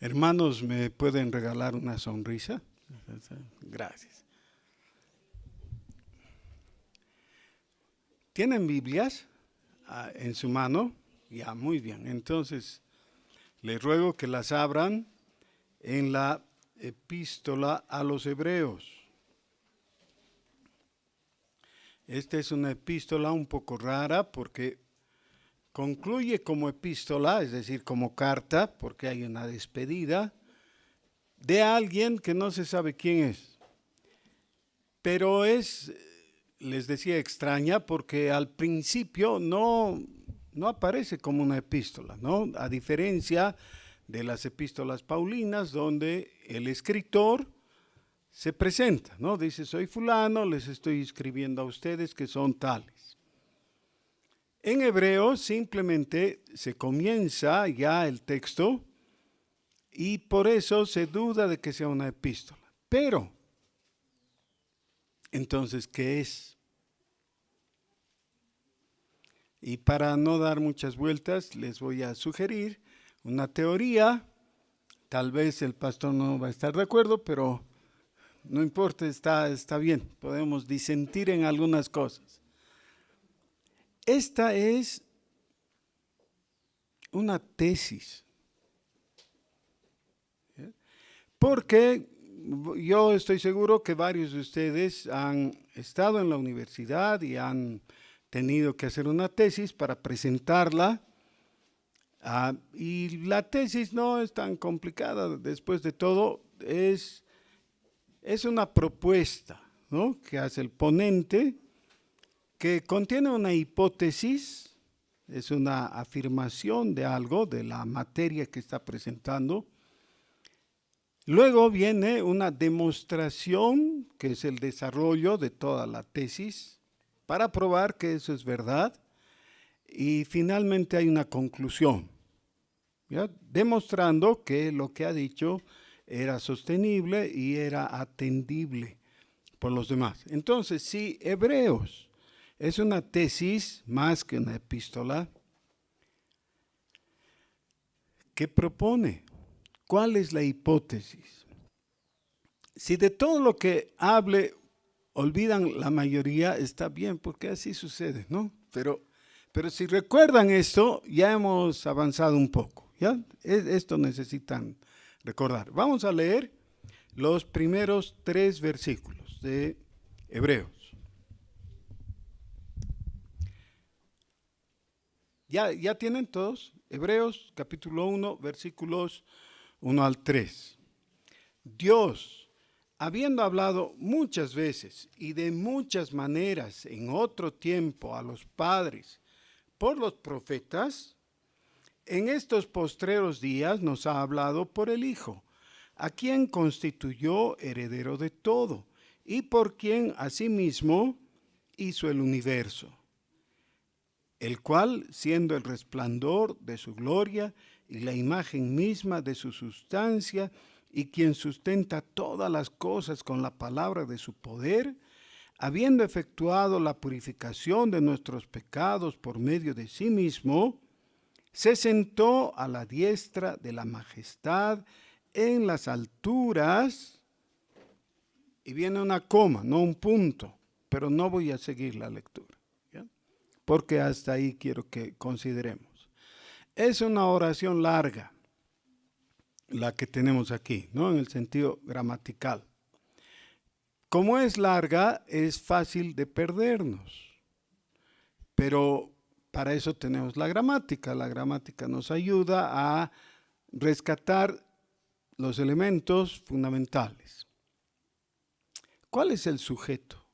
Hermanos, ¿me pueden regalar una sonrisa? Gracias. ¿Tienen Biblias en su mano? Ya, muy bien. Entonces, les ruego que las abran en la epístola a los Hebreos. Esta es una epístola un poco rara porque concluye como epístola, es decir, como carta, porque hay una despedida de alguien que no se sabe quién es. Pero es, les decía, extraña porque al principio no aparece como una epístola, ¿no? A diferencia de las epístolas paulinas, donde el escritor se presenta, ¿no? Dice, soy fulano, les estoy escribiendo a ustedes que son tales. En hebreo simplemente se comienza ya el texto y por eso se duda de que sea una epístola. Pero, entonces, ¿qué es? Y para no dar muchas vueltas, les voy a sugerir una teoría. Tal vez el pastor no va a estar de acuerdo, pero no importa, está bien. Podemos disentir en algunas cosas. Esta es una tesis. Porque yo estoy seguro que varios de ustedes han estado en la universidad y han tenido que hacer una tesis para presentarla. Y la tesis no es tan complicada, después de todo, es una propuesta, ¿no?, que hace el ponente, que contiene una hipótesis, es una afirmación de algo, de la materia que está presentando. Luego viene una demostración, que es el desarrollo de toda la tesis, para probar que eso es verdad. Y finalmente hay una conclusión, ¿ya?, demostrando que lo que ha dicho era sostenible y era atendible por los demás. Entonces, si Hebreos es una tesis más que una epístola, ¿qué propone? ¿Cuál es la hipótesis? Si de todo lo que hable olvidan la mayoría, está bien, porque así sucede, ¿no? Pero si recuerdan esto, ya hemos avanzado un poco, ¿ya? Esto necesitan recordar. Vamos a leer los primeros 3 versículos de Hebreos. ¿Ya tienen todos? Hebreos capítulo 1, versículos 1 al 3. Dios, habiendo hablado muchas veces y de muchas maneras en otro tiempo a los padres por los profetas, en estos postreros días nos ha hablado por el Hijo, a quien constituyó heredero de todo y por quien asimismo hizo el universo, el cual, siendo el resplandor de su gloria y la imagen misma de su sustancia, y quien sustenta todas las cosas con la palabra de su poder, habiendo efectuado la purificación de nuestros pecados por medio de sí mismo, se sentó a la diestra de la majestad en las alturas, y viene una coma, no un punto, pero no voy a seguir la lectura, ¿ya?, porque hasta ahí quiero que consideremos. Es una oración larga la que tenemos aquí, ¿no?, en el sentido gramatical. Como es larga, es fácil de perdernos, pero para eso tenemos la gramática. La gramática nos ayuda a rescatar los elementos fundamentales. ¿Cuál es el sujeto?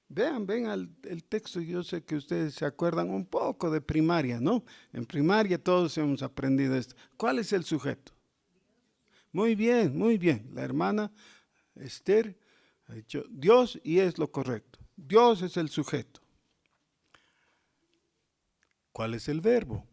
Vean el texto. Yo sé que ustedes se acuerdan un poco de primaria, ¿no? En primaria todos hemos aprendido esto. ¿Cuál es el sujeto? Muy bien, muy bien. La hermana Esther ha dicho Dios y es lo correcto. Dios es el sujeto. ¿Cuál es el verbo?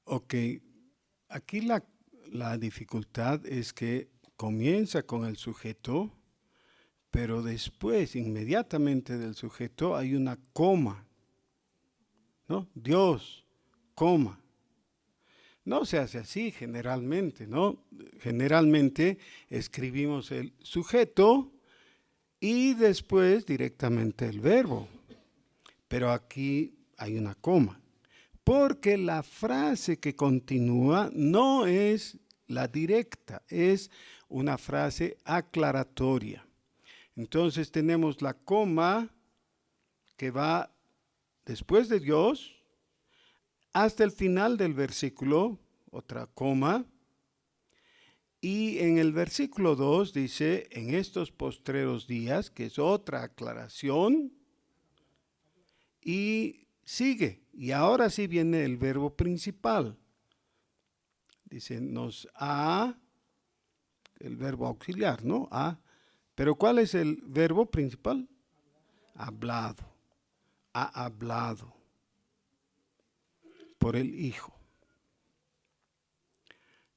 Ok, Aquí la dificultad es que comienza con el sujeto, pero después, inmediatamente del sujeto, hay una coma, ¿no? Dios, coma. No se hace así generalmente, ¿no? Generalmente escribimos el sujeto y después directamente el verbo. Pero aquí hay una coma, porque la frase que continúa no es la directa, es una frase aclaratoria. Entonces tenemos la coma que va después de Dios hasta el final del versículo, otra coma, y en el versículo 2 dice, en estos postreros días, que es otra aclaración, y sigue, y ahora sí viene el verbo principal. Dice, el verbo auxiliar, ¿no? Pero ¿cuál es el verbo principal? Hablado, ha hablado por el Hijo.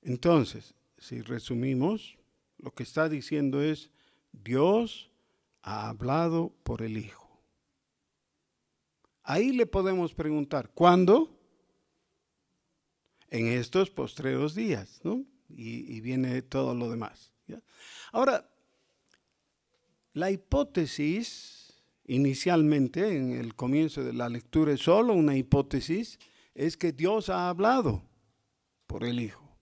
Entonces, si resumimos, lo que está diciendo es, Dios ha hablado por el Hijo. Ahí le podemos preguntar, ¿cuándo? En estos postreros días, ¿no? Y viene todo lo demás, ¿ya? Ahora, la hipótesis, inicialmente, en el comienzo de la lectura, es solo una hipótesis, es que Dios ha hablado por el Hijo.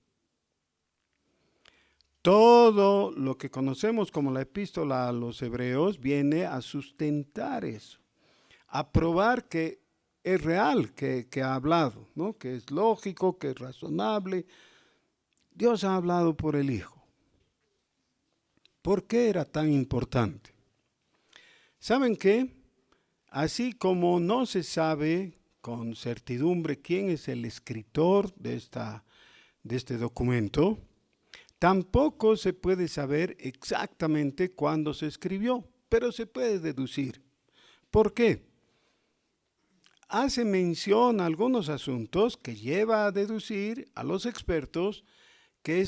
Todo lo que conocemos como la epístola a los hebreos viene a sustentar eso, a probar que es real, que ha hablado, ¿no? Que es lógico, que es razonable. Dios ha hablado por el Hijo. ¿Por qué era tan importante? ¿Saben qué? Así como no se sabe con certidumbre quién es el escritor de este documento, tampoco se puede saber exactamente cuándo se escribió, pero se puede deducir. ¿Por qué? Hace mención a algunos asuntos que lleva a deducir a los expertos que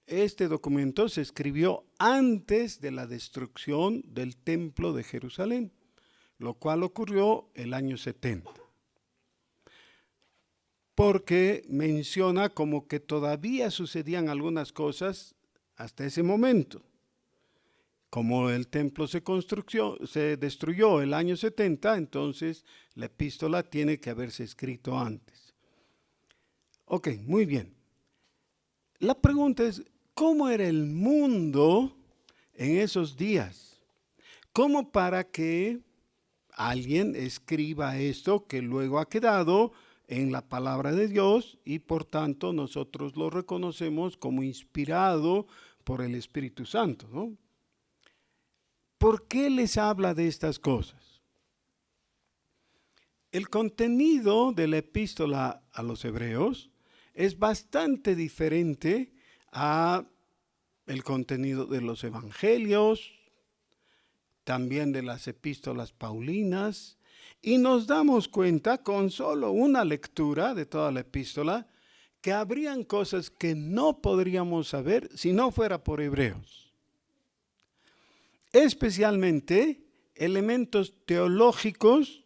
este documento se escribió antes de la destrucción del templo de Jerusalén, lo cual ocurrió el año 70. Porque menciona como que todavía sucedían algunas cosas hasta ese momento. Como el templo se destruyó el año 70, entonces la epístola tiene que haberse escrito antes. Ok, muy bien. La pregunta es, ¿cómo era el mundo en esos días? ¿Cómo para que alguien escriba esto que luego ha quedado en la palabra de Dios y por tanto nosotros lo reconocemos como inspirado por el Espíritu Santo, ¿no? ¿Por qué les habla de estas cosas? El contenido de la epístola a los hebreos es bastante diferente a el contenido de los evangelios, también de las epístolas paulinas, y nos damos cuenta con solo una lectura de toda la epístola que habrían cosas que no podríamos saber si no fuera por Hebreos. Especialmente elementos teológicos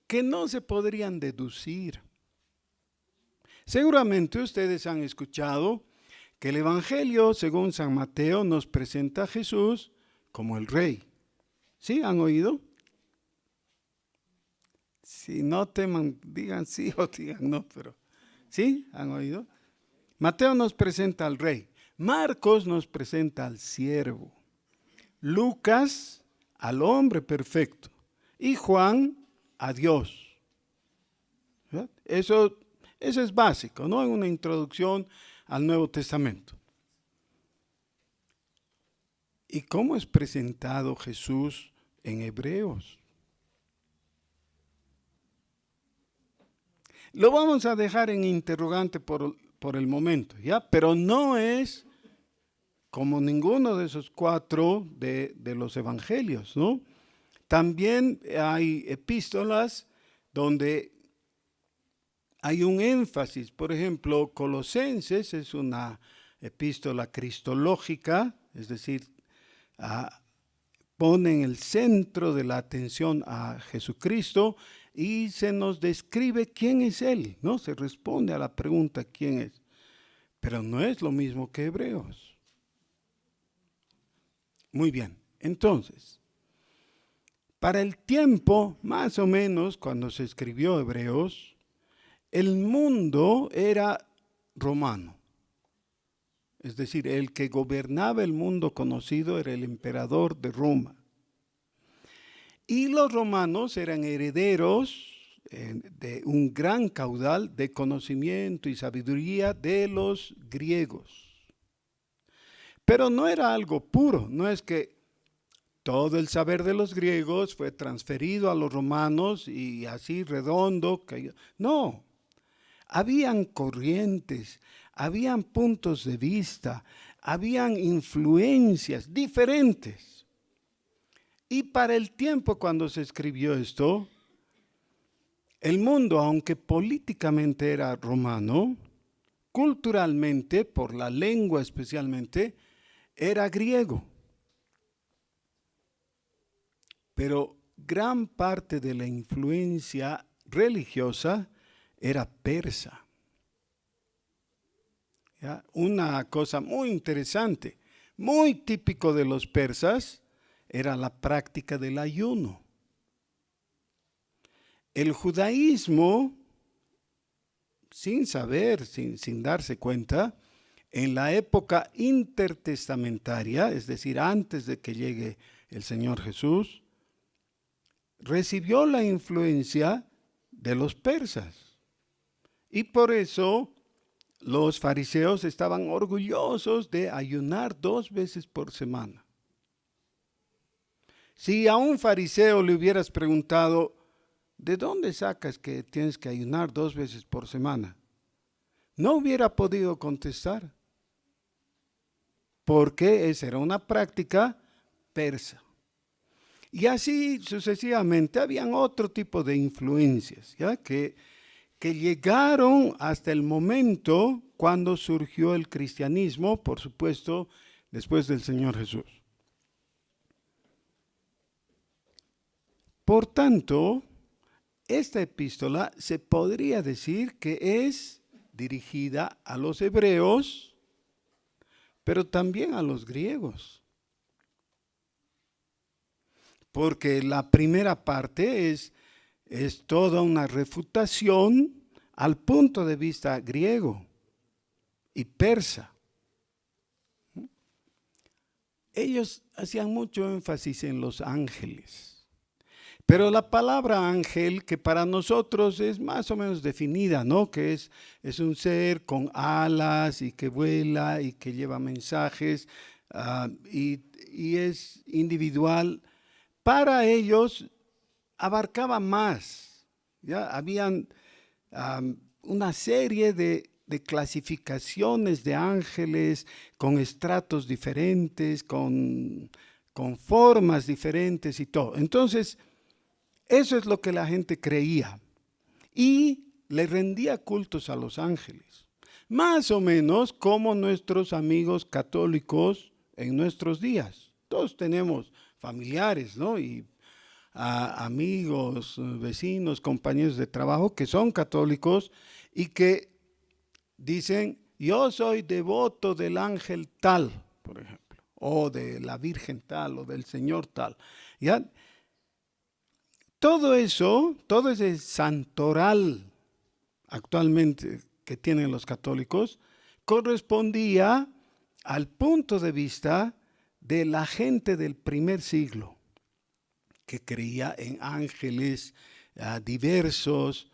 que no se podrían deducir. Seguramente ustedes han escuchado que el Evangelio, según San Mateo, nos presenta a Jesús como el Rey. ¿Sí? ¿Han oído? Si no teman, digan sí o digan no, pero ¿sí? ¿Han oído? Mateo nos presenta al Rey. Marcos nos presenta al siervo. Lucas al hombre perfecto. Y Juan a Dios. ¿Verdad? Eso es básico, ¿no? En una introducción al Nuevo Testamento. ¿Y cómo es presentado Jesús en Hebreos? Lo vamos a dejar en interrogante por el momento, ¿ya? Pero no es como ninguno de esos cuatro de los evangelios, ¿no? También hay epístolas donde hay un énfasis. Por ejemplo, Colosenses es una epístola cristológica, es decir, pone en el centro de la atención a Jesucristo y se nos describe quién es Él, ¿no? Se responde a la pregunta quién es. Pero no es lo mismo que Hebreos. Muy bien, entonces, para el tiempo, más o menos, cuando se escribió Hebreos, el mundo era romano. Es decir, el que gobernaba el mundo conocido era el emperador de Roma. Y los romanos eran herederos de un gran caudal de conocimiento y sabiduría de los griegos. Pero no era algo puro, no es que todo el saber de los griegos fue transferido a los romanos y así redondo cayó. No, habían corrientes, habían puntos de vista, habían influencias diferentes. Y para el tiempo cuando se escribió esto, el mundo, aunque políticamente era romano, culturalmente, por la lengua especialmente, era griego. Pero gran parte de la influencia religiosa era persa. ¿Ya? Una cosa muy interesante, muy típico de los persas, era la práctica del ayuno. El judaísmo, sin saber, sin darse cuenta, en la época intertestamentaria, es decir, antes de que llegue el Señor Jesús, recibió la influencia de los persas. Y por eso los fariseos estaban orgullosos de ayunar 2 veces por semana. Si a un fariseo le hubieras preguntado, ¿de dónde sacas que tienes que ayunar 2 veces por semana? No hubiera podido contestar, porque esa era una práctica persa. Y así sucesivamente habían otro tipo de influencias, ¿ya? Que llegaron hasta el momento cuando surgió el cristianismo, por supuesto, después del Señor Jesús. Por tanto, esta epístola se podría decir que es dirigida a los hebreos, pero también a los griegos. Porque la primera parte es toda una refutación al punto de vista griego y persa. Ellos hacían mucho énfasis en los ángeles. Pero la palabra ángel, que para nosotros es más o menos definida, ¿no? Que es un ser con alas y que vuela y que lleva mensajes y es individual. Para ellos abarcaba más. ¿Ya? Habían una serie de clasificaciones de ángeles con estratos diferentes, con formas diferentes y todo. Entonces, eso es lo que la gente creía y le rendía cultos a los ángeles. Más o menos como nuestros amigos católicos en nuestros días. Todos tenemos familiares, ¿no? Y amigos, vecinos, compañeros de trabajo que son católicos y que dicen, yo soy devoto del ángel tal, por ejemplo, o de la Virgen tal, o del Señor tal. ¿Ya? Todo eso, todo ese santoral actualmente que tienen los católicos, correspondía al punto de vista de la gente del primer siglo, que creía en ángeles diversos,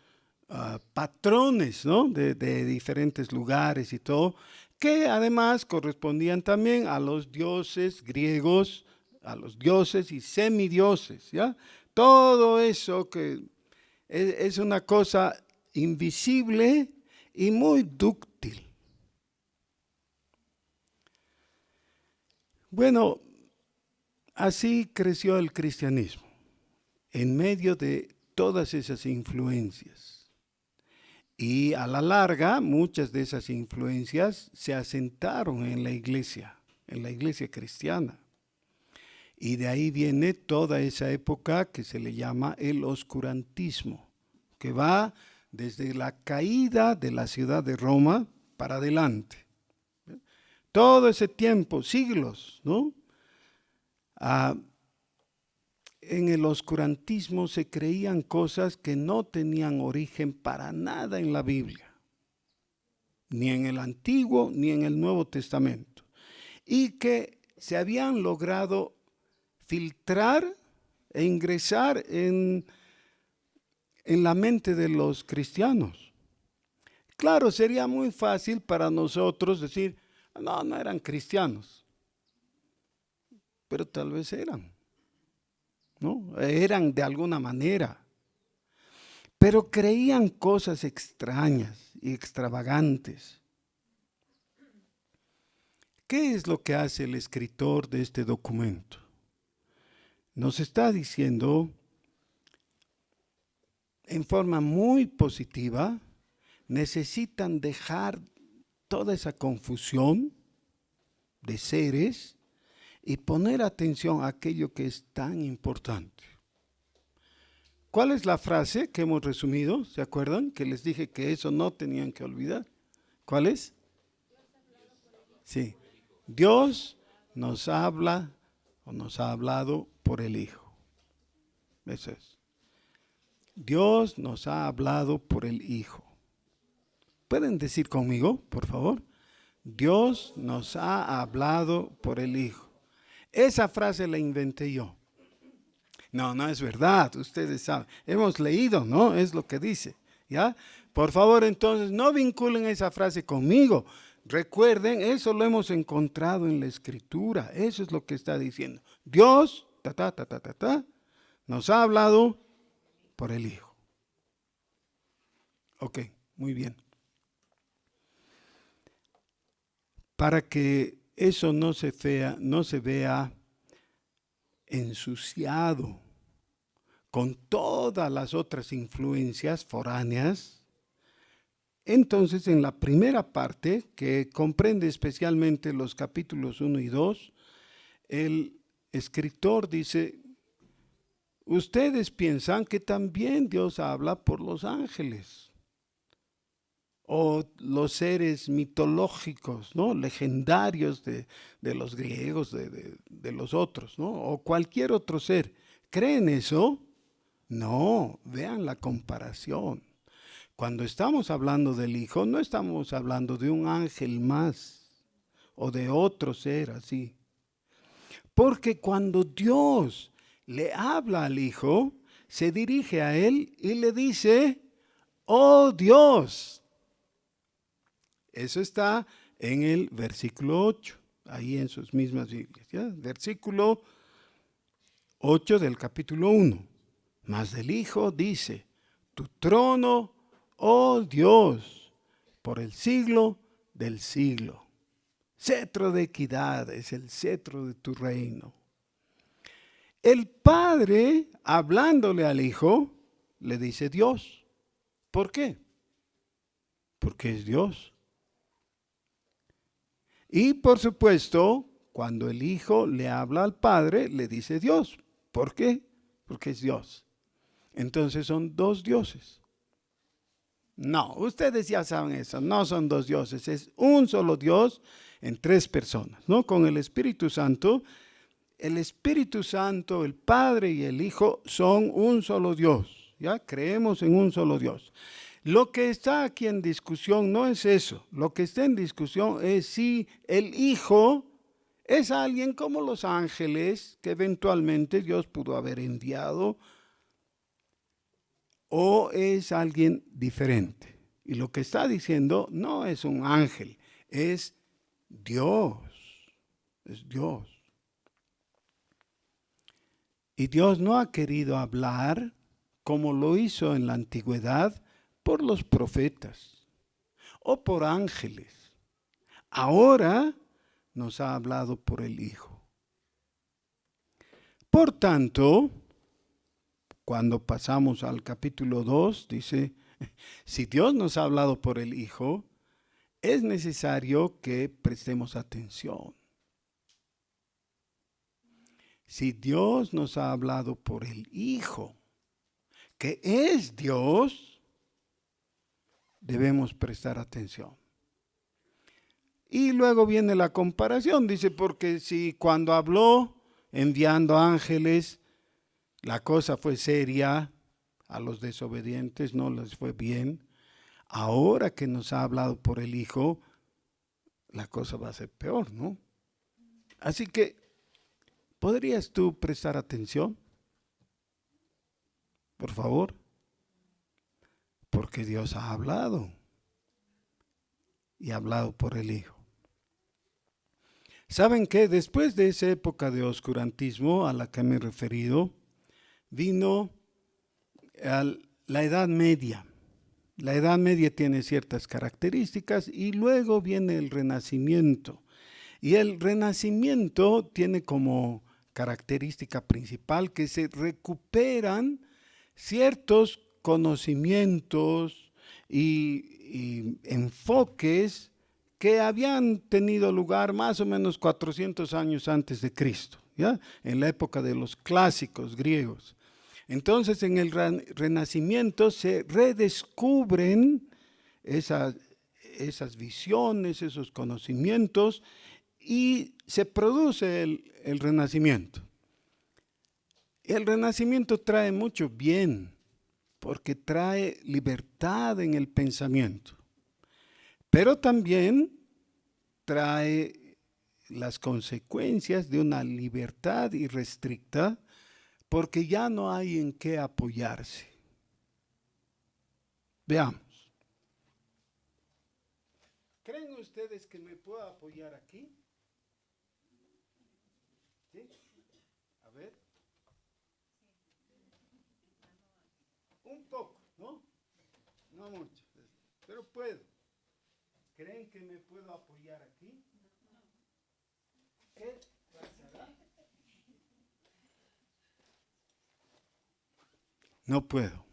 patrones, ¿no? de diferentes lugares y todo, que además correspondían también a los dioses griegos, a los dioses y semidioses, ¿ya? Todo eso que es una cosa invisible y muy dúctil. Bueno, así creció el cristianismo, en medio de todas esas influencias. Y a la larga, muchas de esas influencias se asentaron en la iglesia cristiana. Y de ahí viene toda esa época que se le llama el oscurantismo, que va desde la caída de la ciudad de Roma para adelante. Todo ese tiempo, siglos, ¿no? En el oscurantismo se creían cosas que no tenían origen para nada en la Biblia, ni en el Antiguo ni en el Nuevo Testamento, y que se habían logrado filtrar e ingresar en la mente de los cristianos. Claro, sería muy fácil para nosotros decir, no eran cristianos, pero tal vez eran, ¿no? Eran de alguna manera, pero creían cosas extrañas y extravagantes. ¿Qué es lo que hace el escritor de este documento? Nos está diciendo en forma muy positiva, necesitan dejar toda esa confusión de seres y poner atención a aquello que es tan importante. ¿Cuál es la frase que hemos resumido? ¿Se acuerdan? Que les dije que eso no tenían que olvidar. ¿Cuál es? Sí. Dios nos habla o nos ha hablado por el Hijo. Eso es. Dios nos ha hablado por el Hijo. ¿Pueden decir conmigo, por favor? Dios nos ha hablado por el Hijo. Esa frase la inventé yo. No es verdad, ustedes saben. Hemos leído, ¿no? Es lo que dice, ¿ya? Por favor, entonces, no vinculen esa frase conmigo. Recuerden, eso lo hemos encontrado en la Escritura. Eso es lo que está diciendo. Dios, nos ha hablado por el Hijo. Ok, muy bien. Para que eso no se vea ensuciado con todas las otras influencias foráneas, entonces en la primera parte, que comprende especialmente los capítulos 1 y 2, el escritor dice, ustedes piensan que también Dios habla por los ángeles o los seres mitológicos, ¿no? Legendarios de los griegos, de los otros, ¿no? O cualquier otro ser. ¿Creen eso? No, vean la comparación. Cuando estamos hablando del Hijo, no estamos hablando de un ángel más o de otro ser así. Porque cuando Dios le habla al Hijo, se dirige a Él y le dice, oh Dios. Eso está en el versículo 8, ahí en sus mismas Biblias, ¿ya? Versículo 8 del capítulo 1. Mas del Hijo dice, tu trono, oh Dios, por el siglo del siglo. Cetro de equidad es el cetro de tu reino. El Padre, hablándole al Hijo, le dice Dios. ¿Por qué? Porque es Dios. Y por supuesto, cuando el Hijo le habla al Padre, le dice Dios. ¿Por qué? Porque es Dios. Entonces son dos dioses. No, ustedes ya saben eso, no son dos dioses, es un solo Dios en tres personas, ¿no? Con el Espíritu Santo, el Padre y el Hijo son un solo Dios, ¿ya? Creemos en un solo Dios. Lo que está aquí en discusión no es eso. Lo que está en discusión es si el Hijo es alguien como los ángeles que eventualmente Dios pudo haber enviado o es alguien diferente. Y lo que está diciendo no es un ángel, es Dios. Es Dios. Y Dios no ha querido hablar como lo hizo en la antigüedad por los profetas o por ángeles. Ahora nos ha hablado por el Hijo. Por tanto, cuando pasamos al capítulo 2, dice, Si Dios nos ha hablado por el Hijo, es necesario que prestemos atención. Si Dios nos ha hablado por el Hijo, que es Dios, debemos prestar atención. Y luego viene la comparación, dice, porque si cuando habló enviando ángeles, la cosa fue seria, a los desobedientes no les fue bien, ahora que nos ha hablado por el Hijo, la cosa va a ser peor, ¿no? Así que, ¿podrías tú prestar atención? Por favor. Porque Dios ha hablado. Y ha hablado por el Hijo. ¿Saben qué? Después de esa época de oscurantismo a la que me he referido, vino la Edad Media. La Edad Media tiene ciertas características y luego viene el Renacimiento. Y el Renacimiento tiene como característica principal que se recuperan ciertos conocimientos y enfoques que habían tenido lugar más o menos 400 años antes de Cristo, ¿ya? En la época de los clásicos griegos. Entonces, en el Renacimiento se redescubren esas visiones, esos conocimientos, y se produce el Renacimiento. El Renacimiento trae mucho bien, porque trae libertad en el pensamiento, pero también trae las consecuencias de una libertad irrestricta, porque ya no hay en qué apoyarse. Veamos. ¿Creen ustedes que me puedo apoyar aquí? ¿Sí? A ver. Un poco, ¿no? No mucho, pero puedo. ¿Creen que me puedo apoyar aquí? ¿Qué pasará? No puedo.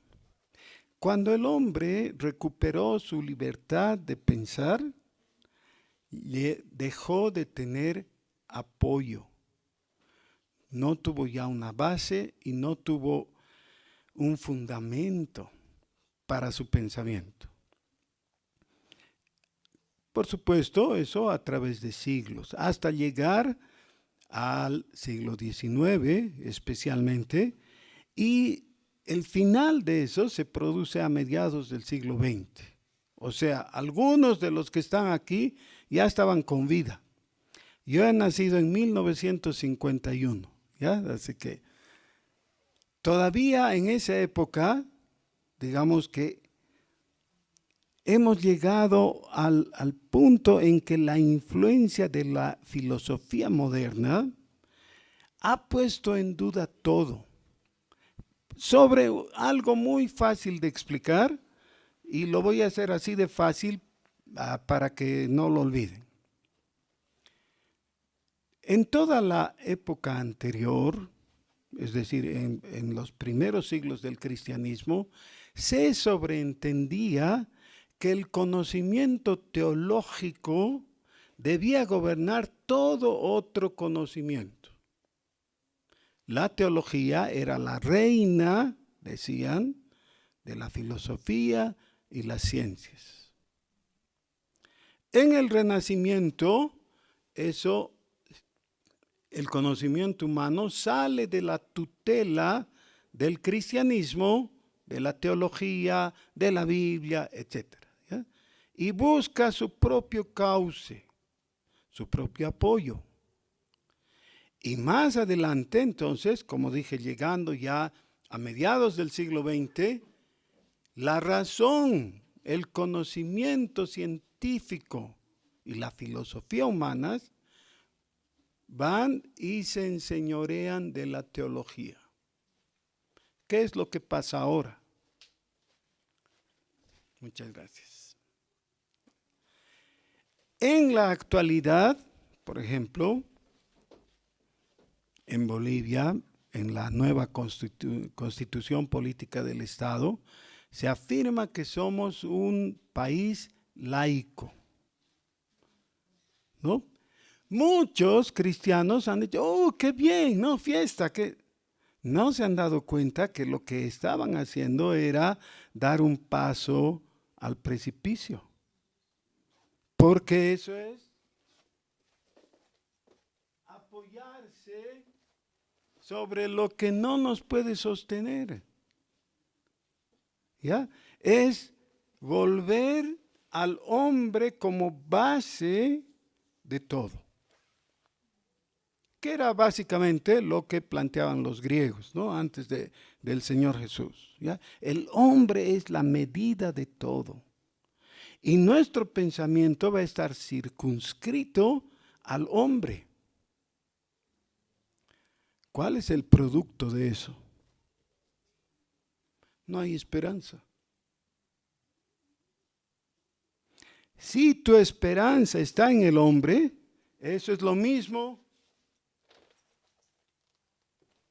Cuando el hombre recuperó su libertad de pensar, dejó de tener apoyo. No tuvo ya una base y no tuvo un fundamento para su pensamiento. Por supuesto, eso a través de siglos, hasta llegar al siglo XIX especialmente, y el final de eso se produce a mediados del siglo XX. O sea, algunos de los que están aquí ya estaban con vida. Yo he nacido en 1951, ¿ya? Así que todavía en esa época, digamos que hemos llegado al punto en que la influencia de la filosofía moderna ha puesto en duda todo sobre algo muy fácil de explicar, y lo voy a hacer así de fácil para que no lo olviden. En toda la época anterior, es decir, en los primeros siglos del cristianismo, se sobreentendía que el conocimiento teológico debía gobernar todo otro conocimiento. La teología era la reina, decían, de la filosofía y las ciencias. En el Renacimiento, el conocimiento humano sale de la tutela del cristianismo, de la teología, de la Biblia, etc. ¿Ya? Y busca su propio cauce, su propio apoyo. Y más adelante, entonces, como dije, llegando ya a mediados del siglo XX, la razón, el conocimiento científico y la filosofía humanas van y se enseñorean de la teología. ¿Qué es lo que pasa ahora? Muchas gracias. En la actualidad, por ejemplo, en Bolivia, en la nueva constitución política del Estado, Se afirma que somos un país laico, ¿no? Muchos cristianos han dicho, oh, qué bien, no, fiesta, que no se han dado cuenta que lo que estaban haciendo era dar un paso al precipicio. Porque eso es apoyarse sobre lo que no nos puede sostener. ¿Ya? Es volver al hombre como base de todo. Que era básicamente lo que planteaban los griegos, ¿no? Antes del Señor Jesús. ¿Ya? El hombre es la medida de todo. Y nuestro pensamiento va a estar circunscrito al hombre. ¿Cuál es el producto de eso? No hay esperanza. Si tu esperanza está en el hombre, eso es lo mismo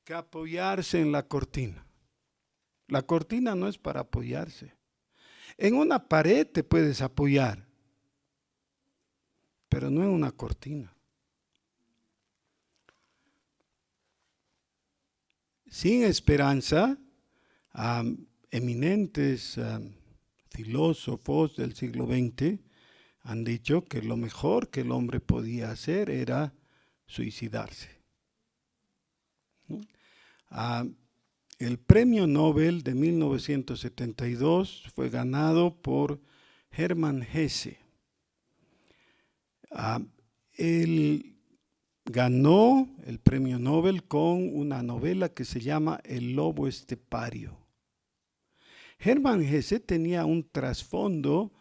que apoyarse en la cortina. La cortina no es para apoyarse. En una pared te puedes apoyar, pero no en una cortina. Sin esperanza, eminentes filósofos del siglo XX han dicho que lo mejor que el hombre podía hacer era suicidarse. ¿No? El premio Nobel de 1972 fue ganado por Hermann Hesse. Él ganó el premio Nobel con una novela que se llama El lobo estepario. Hermann Hesse tenía un trasfondo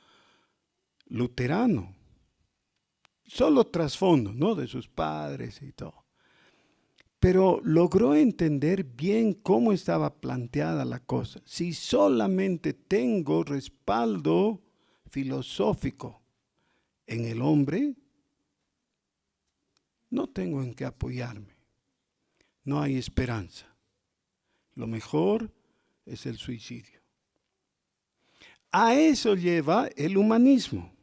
luterano, solo trasfondo, ¿no? De sus padres y todo. Pero logró entender bien cómo estaba planteada la cosa. Si solamente tengo respaldo filosófico en el hombre, no tengo en qué apoyarme. No hay esperanza. Lo mejor es el suicidio. A eso lleva el humanismo.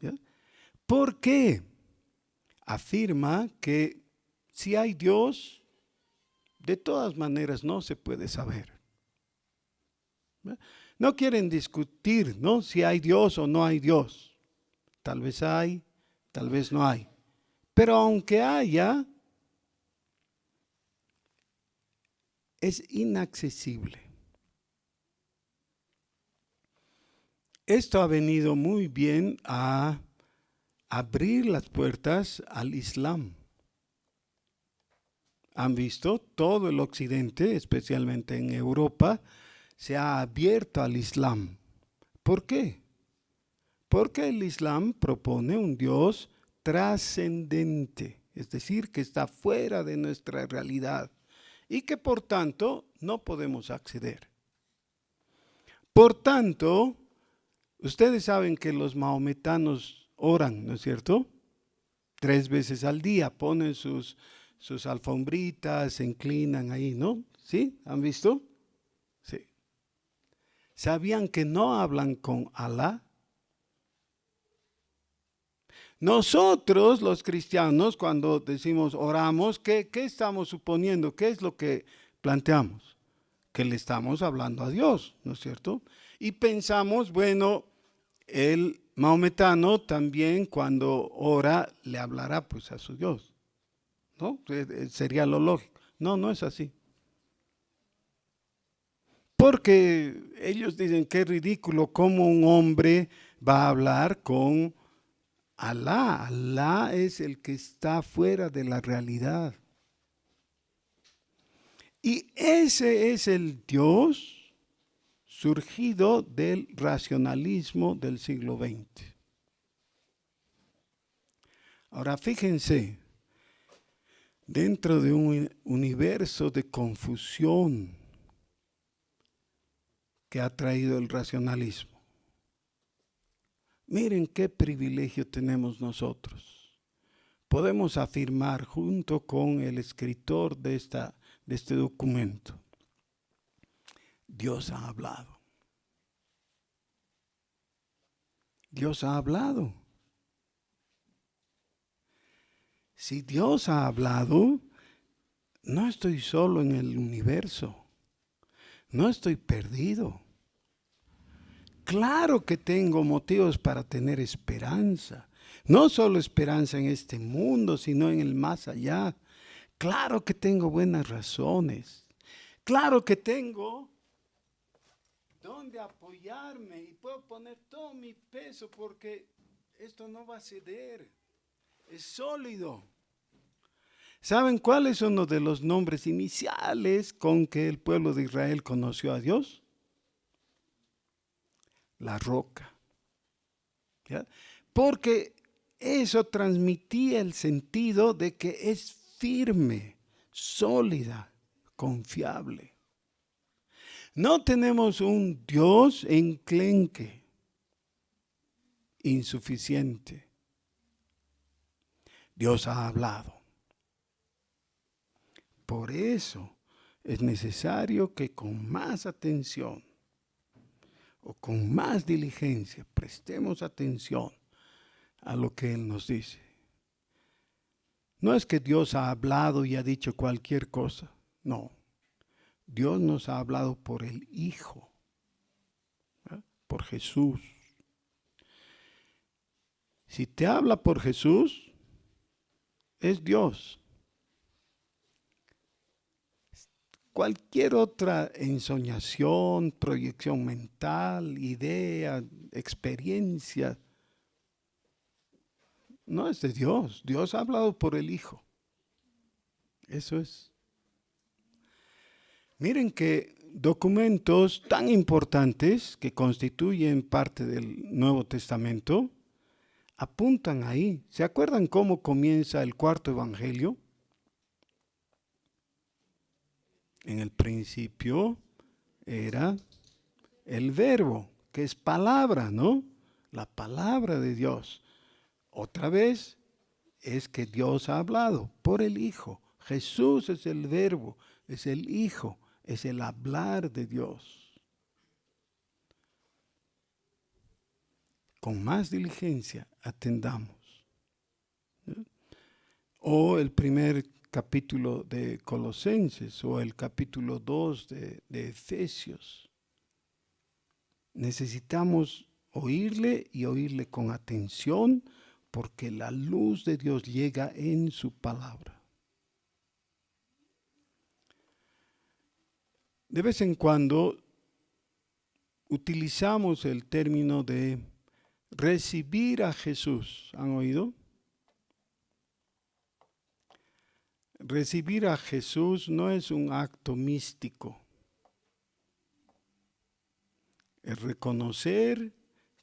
¿Ya? ¿Por qué? Afirma que si hay Dios, de todas maneras no se puede saber. No quieren discutir, ¿no? Si hay Dios o no hay Dios. Tal vez hay, tal vez no hay. Pero aunque haya, es inaccesible. Esto ha venido muy bien a abrir las puertas al Islam. Han visto, todo el occidente, especialmente en Europa, se ha abierto al Islam. ¿Por qué? Porque el Islam propone un Dios trascendente, es decir, que está fuera de nuestra realidad y que por tanto no podemos acceder. Por tanto, ustedes saben que los maometanos oran, ¿no es cierto? 3 veces al día, ponen sus alfombritas, se inclinan ahí, ¿no? ¿Sí? ¿Han visto? Sí. ¿Sabían que no hablan con Alá? Nosotros, los cristianos, cuando decimos oramos, ¿qué estamos suponiendo? ¿Qué es lo que planteamos? Que le estamos hablando a Dios, ¿no es cierto? Y pensamos, bueno, el maometano también cuando ora le hablará pues a su Dios, ¿no? Sería lo lógico. No, no es así. Porque ellos dicen que es ridículo cómo un hombre va a hablar con Alá. Alá es el que está fuera de la realidad. Y ese es el Dios surgido del racionalismo del siglo XX. Ahora fíjense, dentro de un universo de confusión que ha traído el racionalismo, miren qué privilegio tenemos nosotros. Podemos afirmar junto con el escritor de este documento, Dios ha hablado. Dios ha hablado. Si Dios ha hablado, no estoy solo en el universo. No estoy perdido. Claro que tengo motivos para tener esperanza. No solo esperanza en este mundo, sino en el más allá. Claro que tengo buenas razones. Claro que tengo donde apoyarme y puedo poner todo mi peso porque esto no va a ceder. Es sólido. ¿Saben cuál es uno de los nombres iniciales con que el pueblo de Israel conoció a Dios? La roca. ¿Ya? Porque eso transmitía el sentido de que es firme, sólida, confiable. No tenemos un Dios enclenque, insuficiente. Dios ha hablado. Por eso es necesario que con más atención o con más diligencia prestemos atención a lo que Él nos dice. No es que Dios ha hablado y ha dicho cualquier cosa, no. Dios nos ha hablado por el Hijo, ¿eh? Por Jesús. Si te habla por Jesús, es Dios. Cualquier otra ensoñación, proyección mental, idea, experiencia, no es de Dios. Dios ha hablado por el Hijo. Eso es. Miren que documentos tan importantes que constituyen parte del Nuevo Testamento apuntan ahí. ¿Se acuerdan cómo comienza el cuarto evangelio? En el principio era el verbo, que es palabra, ¿no? La palabra de Dios. Otra vez es que Dios ha hablado por el Hijo. Jesús es el verbo, es el Hijo, es el hablar de Dios. Con más diligencia atendamos. O el primer capítulo de Colosenses o el capítulo 2 de Efesios. Necesitamos oírle y oírle con atención porque la luz de Dios llega en su palabra. De vez en cuando utilizamos el término de recibir a Jesús. ¿Han oído? Recibir a Jesús no es un acto místico. Es reconocer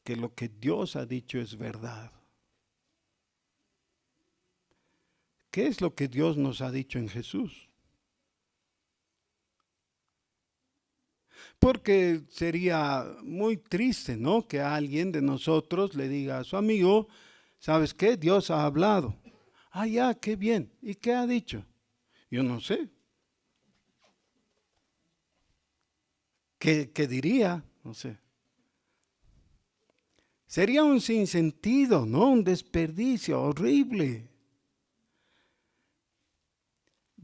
que lo que Dios ha dicho es verdad. ¿Qué es lo que Dios nos ha dicho en Jesús? Porque sería muy triste, ¿no? Que alguien de nosotros le diga a su amigo, ¿sabes qué? Dios ha hablado. Ah, ya, qué bien. ¿Y qué ha dicho? Yo no sé. ¿Qué diría? No sé. Sería un sinsentido, ¿no? Un desperdicio horrible.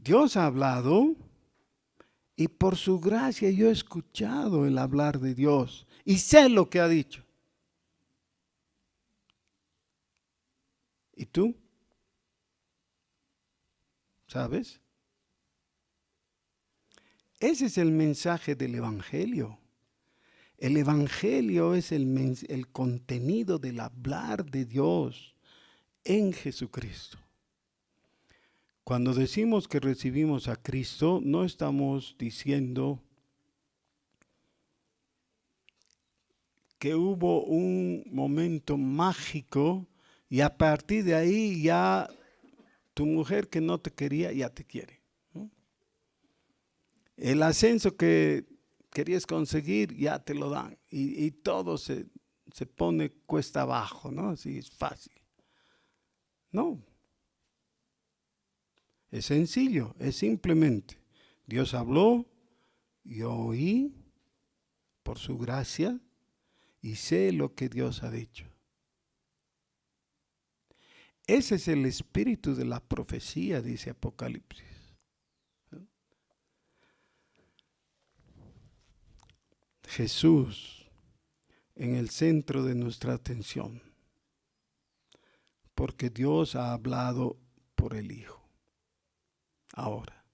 Dios ha hablado y por su gracia yo he escuchado el hablar de Dios y sé lo que ha dicho. ¿Y tú? ¿Sabes? Ese es el mensaje del Evangelio. El Evangelio es el contenido del hablar de Dios en Jesucristo. Cuando decimos que recibimos a Cristo, no estamos diciendo que hubo un momento mágico y a partir de ahí ya tu mujer que no te quería ya te quiere, ¿no? El ascenso que querías conseguir ya te lo dan y todo se pone cuesta abajo, ¿no? Así es fácil. No. Es sencillo, es simplemente Dios habló, yo oí por su gracia y sé lo que Dios ha dicho. Ese es el espíritu de la profecía, dice Apocalipsis. Jesús en el centro de nuestra atención, porque Dios ha hablado por el Hijo. Ahora,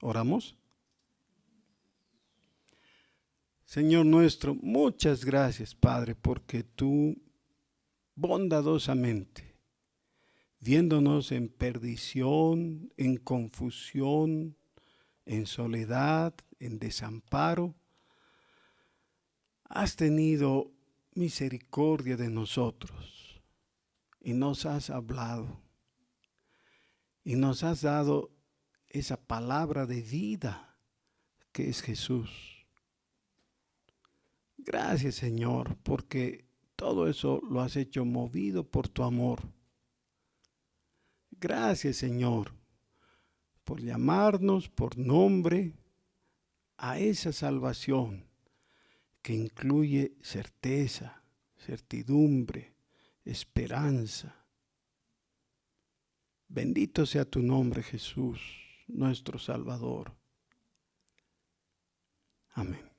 ¿oramos? Señor nuestro, muchas gracias, Padre, porque tú bondadosamente, viéndonos en perdición, en confusión, en soledad, en desamparo, has tenido misericordia de nosotros y nos has hablado y nos has dado esa palabra de vida que es Jesús. Gracias, Señor, porque todo eso lo has hecho movido por tu amor. Gracias, Señor, por llamarnos por nombre a esa salvación que incluye certeza, certidumbre, esperanza. Bendito sea tu nombre, Jesús, nuestro Salvador. Amén.